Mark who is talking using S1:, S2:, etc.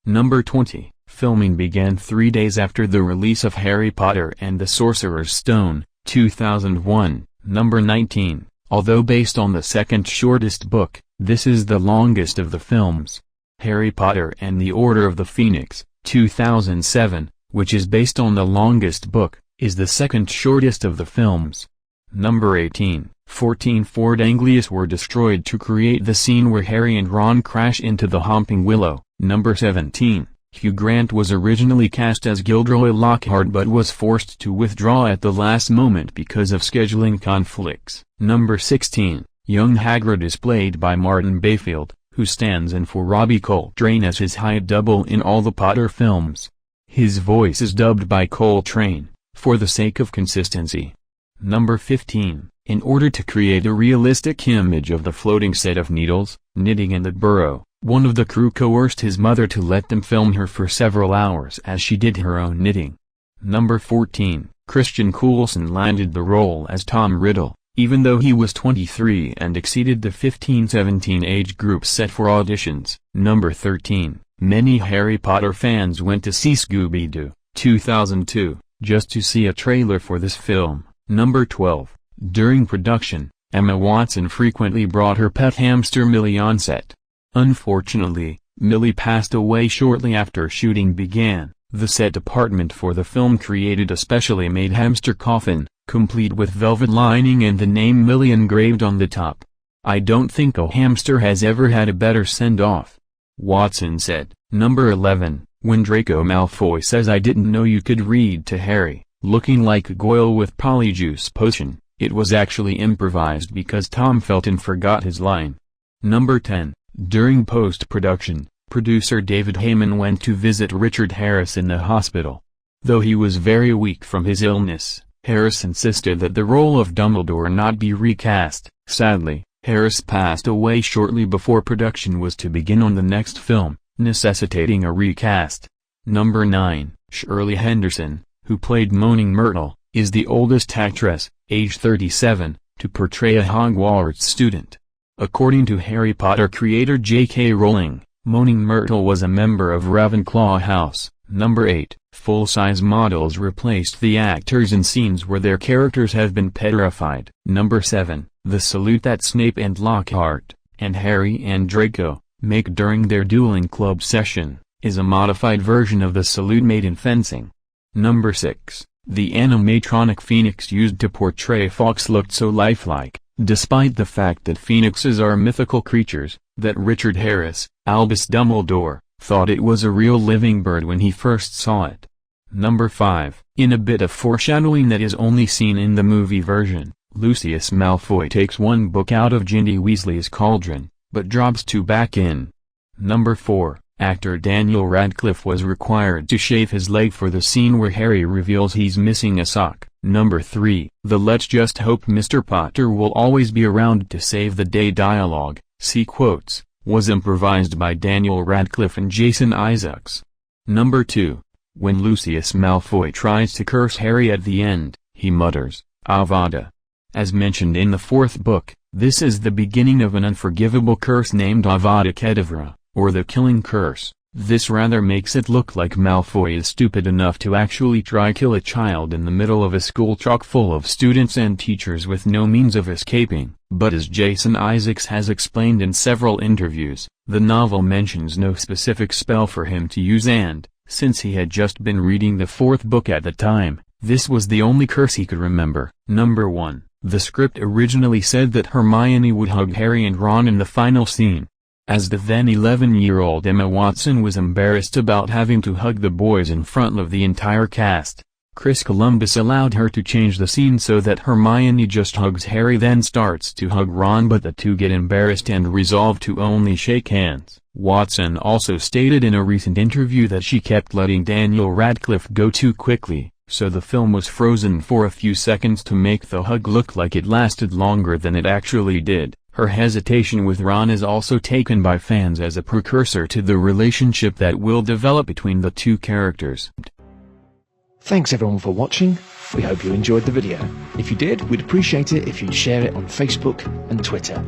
S1: Number 20. Filming began 3 days after the release of Harry Potter and the Sorcerer's Stone, 2001. Number 19. Although based on the second shortest book, this is the longest of the films. Harry Potter and the Order of the Phoenix, 2007, which is based on the longest book, is the second shortest of the films. Number 18. 14 Ford Anglias were destroyed to create the scene where Harry and Ron crash into the Hopping Willow. Number 17. Hugh Grant was originally cast as Gilderoy Lockhart but was forced to withdraw at the last moment because of scheduling conflicts. Number 16. Young Hagrid is played by Martin Bayfield, who stands in for Robbie Coltrane as his hired double in all the Potter films. His voice is dubbed by Coltrane, for the sake of consistency. Number 15. In order to create a realistic image of the floating set of needles, knitting in the burrow, one of the crew coerced his mother to let them film her for several hours as she did her own knitting. Number 14. Christian Coulson landed the role as Tom Riddle, even though he was 23 and exceeded the 15-17 age group set for auditions. Number 13. Many Harry Potter fans went to see Scooby-Doo, 2002, just to see a trailer for this film. Number 12. During production, Emma Watson frequently brought her pet hamster Millie on set. Unfortunately, Millie passed away shortly after shooting began. The set department for the film created a specially made hamster coffin, complete with velvet lining and the name Millie engraved on the top. "I don't think a hamster has ever had a better send-off," Watson said. Number 11. When Draco Malfoy says "I didn't know you could read" to Harry, looking like Goyle with Polyjuice Potion, it was actually improvised because Tom Felton forgot his line. Number 10. During post-production, producer David Heyman went to visit Richard Harris in the hospital. Though he was very weak from his illness, Harris insisted that the role of Dumbledore not be recast. Sadly, Harris passed away shortly before production was to begin on the next film, necessitating a recast. Number 9. Shirley Henderson, who played Moaning Myrtle, is the oldest actress, age 37, to portray a Hogwarts student. According to Harry Potter creator J.K. Rowling, Moaning Myrtle was a member of Ravenclaw House. Number 8. Full-size models replaced the actors in scenes where their characters have been petrified. Number 7. The salute that Snape and Lockhart, and Harry and Draco, make during their dueling club session, is a modified version of the salute made in fencing. Number 6. The animatronic phoenix used to portray Fawkes looked so lifelike, despite the fact that phoenixes are mythical creatures, that Richard Harris, Albus Dumbledore, thought it was a real living bird when he first saw it. Number 5. In a bit of foreshadowing that is only seen in the movie version, Lucius Malfoy takes one book out of Ginny Weasley's cauldron, but drops two back in. Number 4. Actor Daniel Radcliffe was required to shave his leg for the scene where Harry reveals he's missing a sock. Number 3. The "Let's just hope Mr. Potter will always be around to save the day" dialogue, see quotes, was improvised by Daniel Radcliffe and Jason Isaacs. Number 2. When Lucius Malfoy tries to curse Harry at the end, he mutters, "Avada." As mentioned in the 4th book, this is the beginning of an unforgivable curse named Avada Kedavra, or the Killing Curse. This rather makes it look like Malfoy is stupid enough to actually try kill a child in the middle of a school chock full of students and teachers with no means of escaping. But as Jason Isaacs has explained in several interviews, the novel mentions no specific spell for him to use and, since he had just been reading the 4th book at the time, this was the only curse he could remember. Number 1. The script originally said that Hermione would hug Harry and Ron in the final scene. As the then 11-year-old Emma Watson was embarrassed about having to hug the boys in front of the entire cast, Chris Columbus allowed her to change the scene so that Hermione just hugs Harry then starts to hug Ron, but the two get embarrassed and resolve to only shake hands. Watson also stated in a recent interview that she kept letting Daniel Radcliffe go too quickly, so the film was frozen for a few seconds to make the hug look like it lasted longer than it actually did. Her hesitation with Ron is also taken by fans as a precursor to the relationship that will develop between the two characters.
S2: Thanks everyone for watching. We hope you enjoyed the video. If you did, we'd appreciate it if you'd share it on Facebook and Twitter.